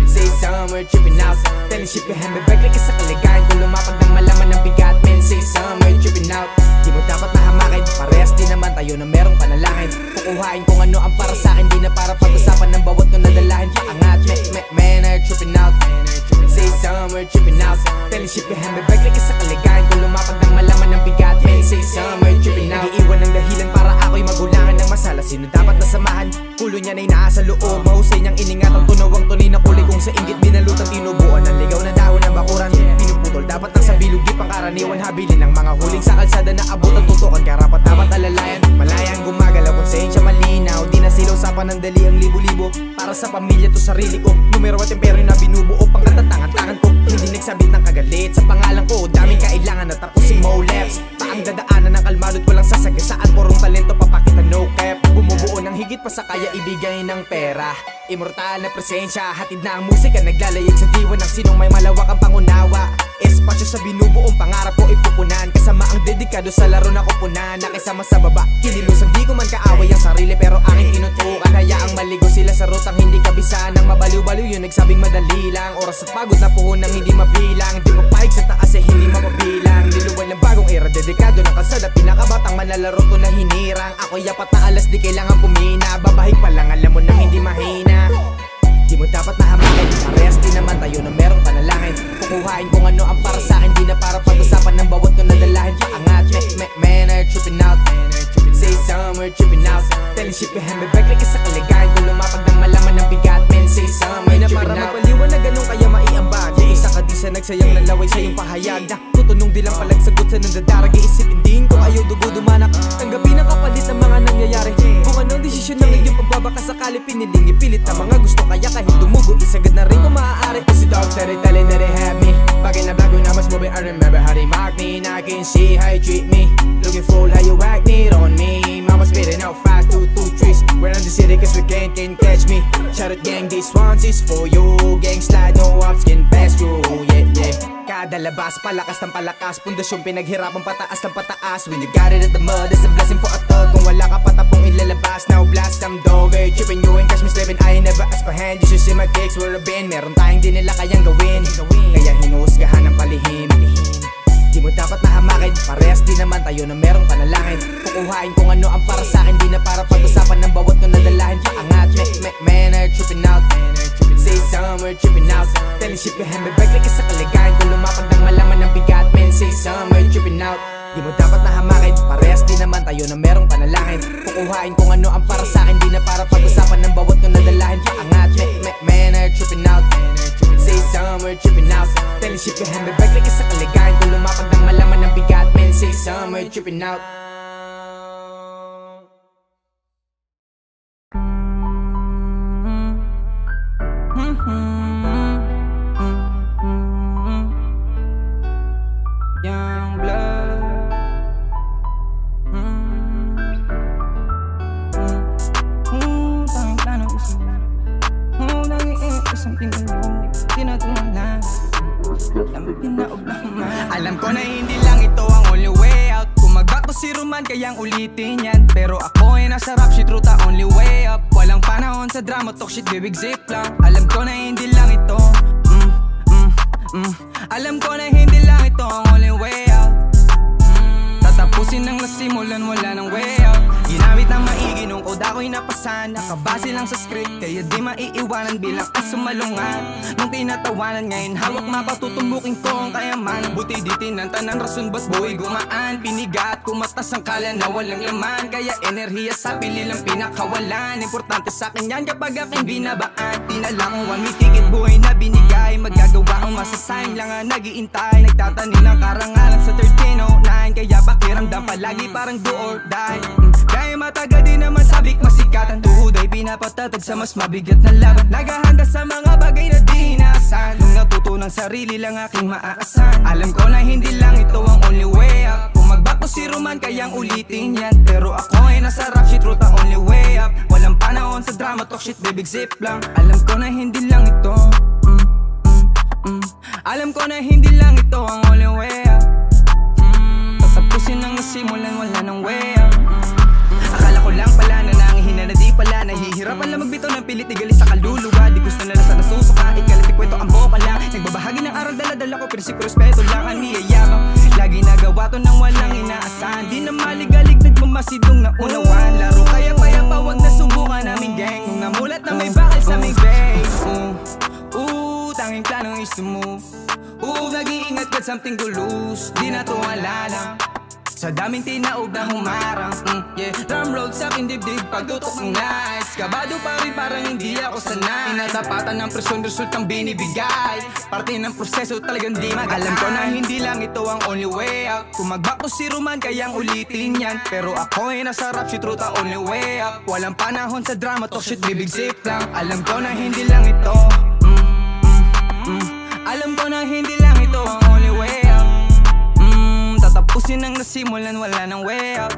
Say some, we're tripping out. Telling shit behind my back like isa kaligayan. Kung lumapag ng malaman ng bigat, man, say some, we're tripping out. Di mo dapat nahamakin, parehas din naman tayo na merong panalangin. Kukuhain kung ano ang para sa'kin, di na para pag-usapan ng bawat kong nadalahin. Paangat, man are tripping out. Say some, we're tripping out. Telling shit behind my back like isa kaligayan. Kung lumapag ng malaman ng bigat, man, say some, we're tripping out. Nag-iiwan ng dahilan para ako'y magulangan ng masala. Sino dapat nasamahan? Kulo niya na'y nasa loob. Mahusay niyang iningat ang tunawang tunay na kulay. Kung sa inggit binalutan tinubuan ng ligaw na dahon ng bakuran. Pinuputol dapat nang sa bilog di pangkaraniwan. Habilin ng mga huling sa kalsada na abutan tutukan. Karapat dapat alalayan. Malayang gumagalaw konsensya malinaw. Di na sila usapan ng dali ang libo-libo. Para sa pamilya to sarili ko. Numero at impero na binubuo pang katatangan-tangan ko. Hindi nagsabit ng kagalit sa pangalan ko. Daming kailangan na tapusin mo laps. Paang dadaanan ng kalmadot walang sasagasaan. Purong talento papakita no cap. Bumubuo ng higit pa sa kaya ibigay ng pera. Immortal na presensya, hatid na ang musika. Naglalayag sa diwa ng sinong may malawak ang pangunawa. Espasyo sa binubuong pangarap ko ipupunan. Kasama ang dedikado sa laro na kupunan. Nakisama sa baba, kinilusan di ko man kaaway ang sarili. Pero aking tinutukan, hayaang maligo sila sa rutang hindi kabisa. Nang mabaliw-baliw yun nagsabing madali lang. Oras at pagod na puhon ng hindi mabilang. Di mapahig sa taas eh hindi mapabilang. Niluwal ng bagong era, dedikado ng kalsada. Pinakabatang manlalaro to na hinirang. Ako'y apat na alas di kailangan pumina. Babahig pa lang alam mo nang hindi mahina. Di mo dapat nahamakin, parehas din naman tayo na merong panalangin. Kukuhain kung ano ang para sa'kin, di na para pag-usapan ng bawat kong nadalahin. Paangat, man are tripping out. Say some, we're tripping out. Telling shit behind my back like isa kaligayan. Kung lumapag ng malaman ng bigat, man, say some, we're tripping out. Para magpaliwanag ganun kaya maiambag. Isa ka di sa nagsayang ng laway sa iyong pahayag. Na tutunong di lang palagsagot sa nandadarag. Iisipin din kung ayaw dugo-dumanak. Tanggapin ang kapalit ng mga nangyayari. Kung anong desisyon ng iyong pagbabaka sakali piniling ipilit na mga gusto kaya kahit dumugo isagad na rin kung maaari. Kasi dogs that they telling that they have me. Pagin na bago na mas moving, I remember how they mock me. Now I can see how you treat me. Looking fool how you act need on me. Mama spitting out fast, 2, 2, 3. We're in the city cause we can't catch me. Shout out gang, this one's is for you. Gang slide, no ups, can pass through, yeah, yeah. Kada labas, palakas ng palakas. Pundasyon pinaghirapan pataas ng pataas. When you got it at the mud, it's a blessing for a thug. Kung wala ka patapong ilalabas, now blast I'm dog. Hey, tripping you and catch me slipping. I ain't never asked for hand, you should see my kicks where I've been. Meron tayong di nila kayang gawin. Kaya hinuhusgahan ng palihim. Di mo dapat nahamakin, parehas din naman tayo na merong panalangin. Kukuhain kung ano ang para sa'kin, di na para pag-usapan ng bawat kong nadalahin. Paangat, man are tripping out. Say some, we're tripping out. Telling shit behind my back like isa kaligayan. Kung lumapag ng malaman ng bigat, man, say some, we're tripping out. Di mo dapat nahamakin, parehas din naman tayo na merong panalangin. Kukuhain kung ano ang para sa'kin, di na para pag-usapan ng bawat kong nadalahin. Paangat, man are tripping out. Say some, we're tripping out. Telling shit behind my back like isa kaligayan. Kung lumapag ng malaman ng bigat, man, say some, we're tripping out. Young blood. Tanging plano gusto mo. Naging isang tinulong. Tinatulong lang. Alam ko na hindi lang ito ang only way out. Kung mag-back si Roman kayang ulitin yan. Pero ako ay nasa rap shit ruta only way up. Walang panahon sa drama talk shit bibig zip lang. Alam ko na hindi lang ito Alam ko na hindi lang ito ang only way out. Tatapusin ng lasimulan wala ng way out. Ginamit ng maigi nung code ako'y napasan. Nakabase lang sa script kaya di maiiwanan bilang ang sumalungan. Nung tinatawanan ngayon hawak mapatutumbukin ko ang kayamanan. Buti di tinantanan rason ba't buhay gumaan. Pinigat kumatas ang kala na walang laman. Kaya enerhiya sa pili lang pinakawalan. Importante sa akin yan kapag aking binabaan. Tinalang kung may ticket buhay na binigay. Magagawa ang masasayang lang ang nag-iintay. Nagtatanim ng karangalan sa 1309. Kaya pakiramdam palagi parang do or die. Kaya matagal din naman sabik masikatan. Tuhod ay patatag sa mas mabigat na laban. Naghahanda sa mga bagay na di inaasahan. Nung natuto ng sarili lang aking maaasahan. Alam ko na hindi lang ito ang only way up. Kung magbago si Roman kayang ulitin yan. Pero ako ay nasa rap shit route, ang only way up. Walang panahon sa drama, talk shit, bibig zip lang. Alam ko na hindi lang ito Alam ko na hindi lang ito ang only way up. Tatapusin ang nasimulan, wala nang way up. Akala ko lang pala na nangihina na di pala. Nahihirapan lang magbitaw ng pilit, igalis sa kaluluwa. Di gusto na lang sa nasusuka, ikalit ikwento ang boka lang. Nagbabahagi ng aral, dala-dala ko, prinsipyo, respeto lang ang niyayabang. Lagi nagawa to nang walang inaasahan. Di na maligalig, nagmamasidong na unawan. Laro kaya payapa, wag na subukan namin gang. Nung namulat na may bakal sa may base. Tanging plano is to move. Nag-iingat ka something to lose. Di na to alala sa daming tinaob na humarang Drum roll sa aking dibdib pagtutok ng lights. Kabado pa rin parang hindi ako sanay. Inatapatan ng presyon, resultang binibigay. Parte ng proseso talagang di magaan. Alam ko na hindi lang ito ang only way out. Kung magbako si Roman kayang ulitin yan. Pero ako ay nasa rap shit route, ang only way up. Walang panahon sa drama, talk shit, bibig zip lang. Alam ko na hindi lang ito Alam ko na hindi lang ito ang only way up. Tatapusin ang nasimulan, wala nang way up.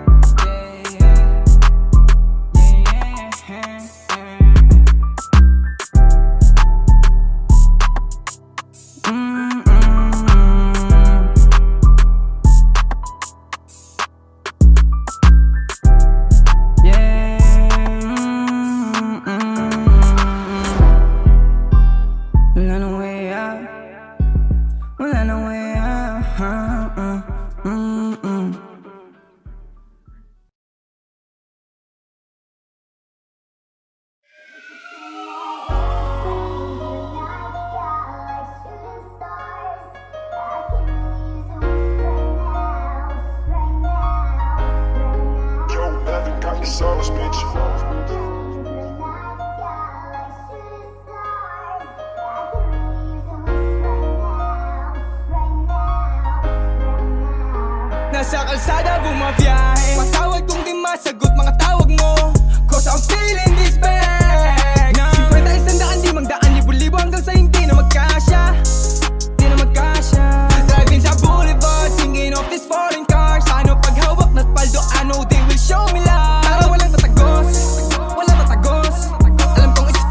Sauce, bitch. Nasa kalsada bumabiyahe, patawad kung di masagot mga tawag mo. Cause I'm feeling this bag. 51 di magdaan, libo-libo hanggang sa hindi na magkasya. Di na magkasya. Driving sa boulevard, singing off these foreign cars. Ano paghawak na't paldo, ano they will show me love. Para walang tatagos, walang tatagos. Alam kong it's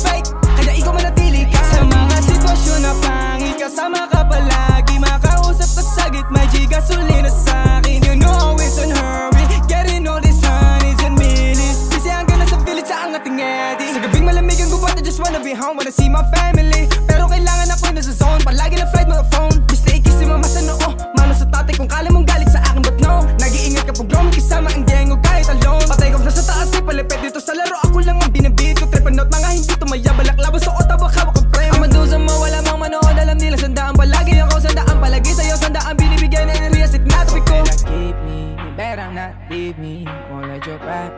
fake, kaya ikaw manatili ka. Sa mga sitwasyon na pangit, kasama ka palagi. Makausap ka sa gitna, may gasolina sa'kin. You know always in hurry, getting all these honeys and millies. Kasi hanggang nasa village sa ang ating edit. Sa gabing malamig ang gubat, I just wanna be home, wanna see my family. Pero kailangan ako nasa zone, palagi na flight, mga phone. Mistake is si mama sa noo, mano sa tatay. Kung kala mong galit sa akin, but no. Nag-iingat ka pag growing kasama ang gang o kahit alone. Patay ko na sa taas, ay palipit dito sa laro. Ako lang ang binabit ko, trip and note, mga hindi tumaya. Balaklabo sa otabak, hawak ang frame. Ang madusa mo, wala mang manood, alam nila sandaan. Palagi ako sandaan, palagi sa'yo sandaan. Binibigay na enerhiya, sit na topic ko. Keep me, better not leave me. Won't let your back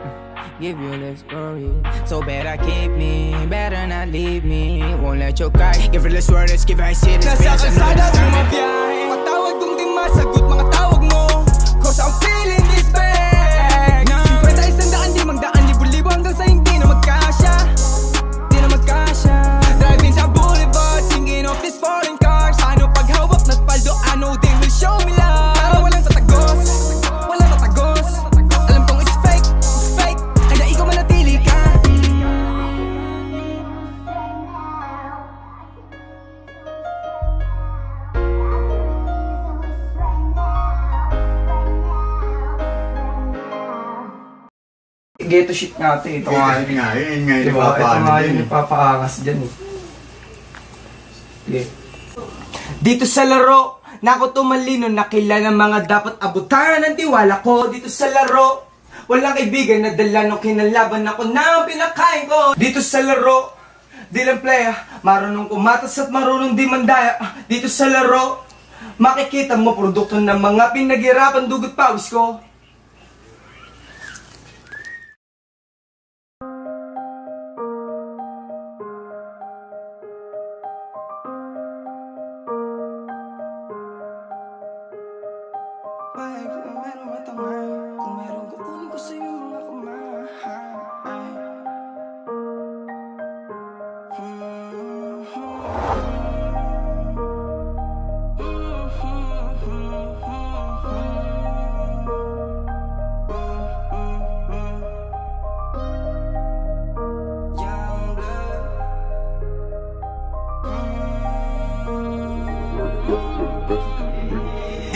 give you the story. So better keep me, better not leave me. Won't let your cry give her less words, give her shit. Nasa kalsada bumabiyahe, patawad kung di masagot mga tawag mo. Cause I'm feeling this bag. 51 di magdaan, libo-libo hanggang sa hindi na magkasya. Di na magkasya. Driving sa boulevard, singing off these foreign cars. Ano paghawak na't paldo, ano they will show me love. Para walang tatagos, walang tatagos. Alam kong it's fake, kaya ikaw manatili ka. Ghetto shit natin. Ito nga yun nga. Yun nga yung napapaangas dyan eh. Okay. Dito sa laro, nako tumalino, nakila ng mga dapat abutan ng tiwala ko. Dito sa laro, walang kaibigan na dala nung kinalaban ako na ang pinakain ko. Dito sa laro, di lang playa, marunong kumatas at marunong di mandaya. Dito sa laro, makikita mo produkto ng mga pinaghirapan, dugot pawis ko.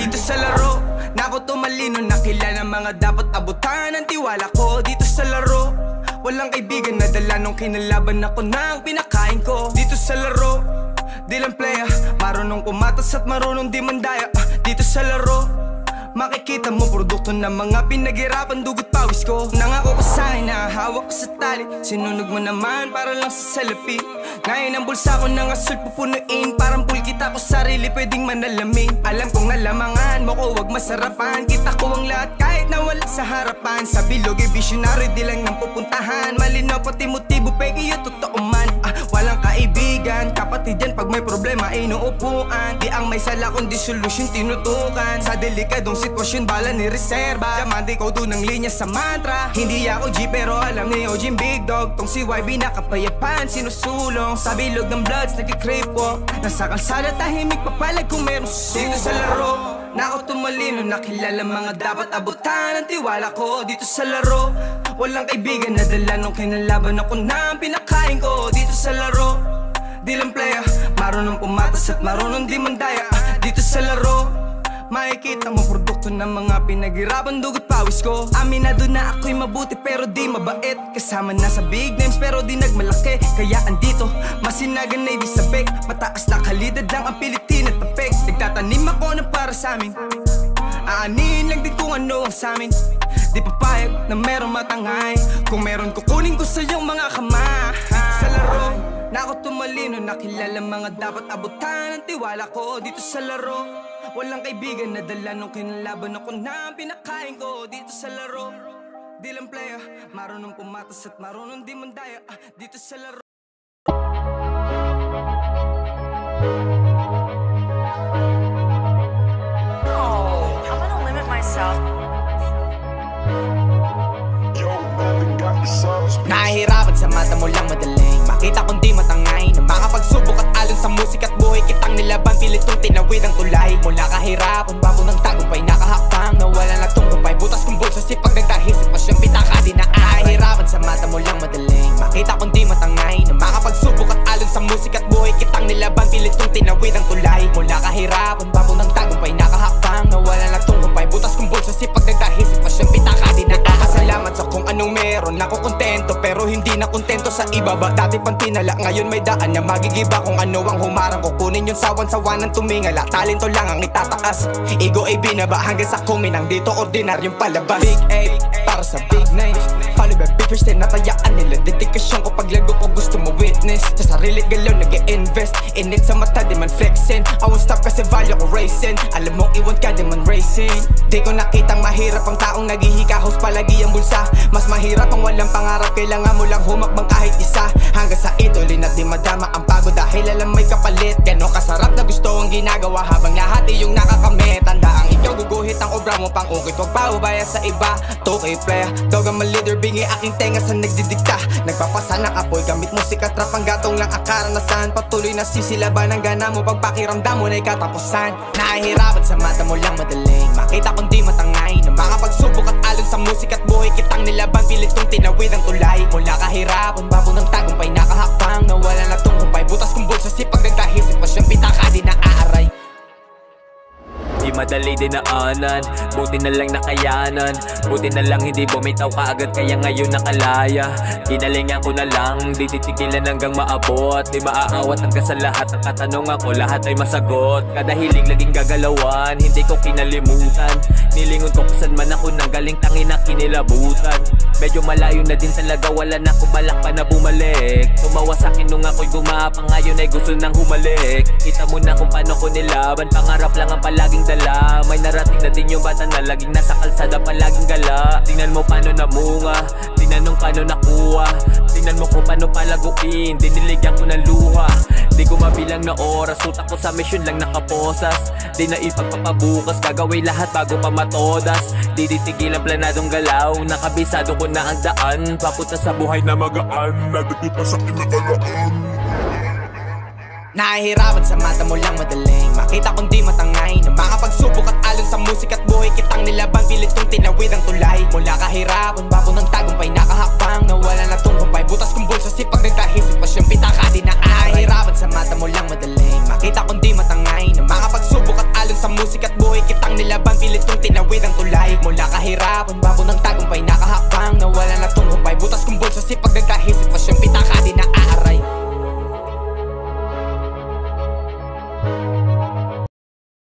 dito sa laro. Na ako tumalino, nakilala mga dapat abutan ang tiwala ko dito sa laro. Walang kaibigan na dala nung kinalaban ako ng pinakain ko dito sa laro. Di lang playa, marunong kumatas at marunong di mandaya. Dito sa laro makikita mo produkto ng mga pinaghirapan, dugot pawis ko. Nangako ko sa'kin na hawak ko sa tali, sinunog mo naman para lang sa salapi. Ngayon ang bulsa ko ng asul pupunuin, parang pulkita ko sarili pwedeng manalamin. Alam kong alamangan mo ko wag masarapan, kita ko ang lahat kahit na wala sa harapan. Sa bilog ay visionary di lang nang pupuntahan, malinaw pati motibo pegi yung totoo man. Walang kaibigan, kapatid yan pag may problema ay inuupuan. Di ang may sala kundi solusyon tinutukan. Sa delikadong sitwasyon bala ni reserba, diamante ko doon ng linya sa mantra. Hindi ako G pero alam ni OG Big Dog, tong si YB nakapayapan sinusulong. Sa bilog ng bloods nagkikrip walk, nasa kalsada tahimik papalag kung meron susulong. Dito sa laro na ako tumalino, nakilala mga dapat abutan ang tiwala ko dito sa laro. Walang kaibigan na dala nung kinalaban ako ng pinakain ko dito sa laro. Di lang playa, marunong pumatas at marunong di mandaya. Dito sa laro makikita mo produkto ng mga pinaghirapan, dugot pawis ko. Aminado na ako'y mabuti pero di mabait, kasama na sa big names pero di nagmalaki. Kaya andito, masinagan na di sabik, mataas na kalidad lang ang pilitin at tapik. Nagtatanim ako ng para sa amin, aanihin lang din kung ano ang sa amin. Di papayag na meron matangay, kung meron kukunin ko sa iyong mga kamay. Sa laro na ako tumalino, nakilala mga dapat abutan ang tiwala ko dito sa laro. Walang kaibigan na dala nung kinalaban ako ng pinakain ko dito sa laro. Di lang playa, marunong pumatas at marunong di mandaya. Dito sa laro. Oh, I'm gonna limit myself. Nahihirapan sa mata mo lang madaling makita kung di matangay na makapagsubok at alon sa musika at buhay kitang nilaban, pilitong tinawid ang tulay. Mula kahirapan, babo ng tagumpay, nakahakbang nawala na tungkumpay, butas kong bulsa sipag nagdahisip pa siyang pitaka di na nahihirapan sa mata mo lang madaling makita kung di matangay na makapagsubok at alon sa musika at buhay kitang nilaban, pilitong tinawid ang tulay. Mula kahirapan, babo ng tagumpay, nakahakbang nawala na tungkumpay, butas kong bulsa sipag nagdahisip pa siyang pitaka di na salamat sa kung anong meron, ako kontento pero hindi na kontento sa ibaba. Dati pang tinala, ngayon may daan na magigiba. Kung ano ang humarang ko, kunin yung sawan-sawanan tumingala. Talento lang ang itataas, ego ay binaba hanggang sa kuminang dito ordinaryong palabas. Big A para sa big names, follow by big first natayaan nila. Dedikasyon ko paglago ko gusto mo witness. Sa sarili galaw nag-i-invest, init sa mata di man flexing. I won't stop kasi value ko racing, alam mong iwan ka di man racing. Di ko nakitang mahirap ang taong naghihikahos palagi ang bulsa. Mas mahirap ang walang pangarap, kailangan mo lang humakbang kahit isa. Hanggang sa ituloy na di madama ang pagod dahil alam may kapalit. Ganon kasarap na gusto ang ginagawa habang lahat yung nakakamit. Tanda ang ikaw guguhit ang obra mo pang ukit, wag paubaya sa iba. Tokay playa, dog ang leader, bingi aking tenga sa nagdidikta. Nagpapasa ng apoy, gamit musika trap ang gatong lang ang karanasan. Patuloy na sisilaban ang gana mo pag pakiramdam mo na'y katapusan. Nahihirapan sa mata mo lang madaling makita kung di matangay na makapagsubok at alon sa musika at buhay kitang nilaban, pilitong tinawid ang tulay. Mula kahirapan, babo ng tagumpay, nakahakbang nawala na tungkumpay, butas kong bulsa sipag nagdahisip pa siyang pitaka di na aaray. Di madali dinaanan, buti na lang nakayanan. Buti na lang hindi bumitaw ka agad kaya ngayon nakalaya. Ginalingan ko na lang, di titigilan hanggang maabot. Di maaawat hanggang sa lahat ng katanungan ko, lahat ay masagot. Kada hiling laging gagalawan, hindi ko kinalimutan. Nilingon ko kusan man ako nang galing tangin na kinilabutan. Medyo malayo na din talaga, wala na akong balak pa na bumalik. Tumawa sa'kin nung ako'y gumapa, ngayon ay gusto nang humalik. Kita mo na kung paano ko nilaban, pangarap lang ang palaging dala. May narating na din yung bata na laging nasa kalsada palaging gala. Tingnan mo paano namunga, tinanong paano nakuha. Tingnan mo kung paano palaguin, diniligyan ko ng luha. Di ko mabilang na oras, utak ko sa mission lang nakaposas. Di na ipagpapabukas, gagawin lahat bago pa matodas. Di titigil ang planadong galaw, nakabisado ko na ang daan. Papunta sa buhay na magaan, nadagit pa sa kinakalaan. Nahihirapan sa mata mo lang madaling makita kung di matangay na makapagsubok at alon sa musika at buhay kitang nilaban, pilitong tinawid ang tulay. Mula kahirapan, babo ng tagumpay, nakahakbang nawala na tungkumpay,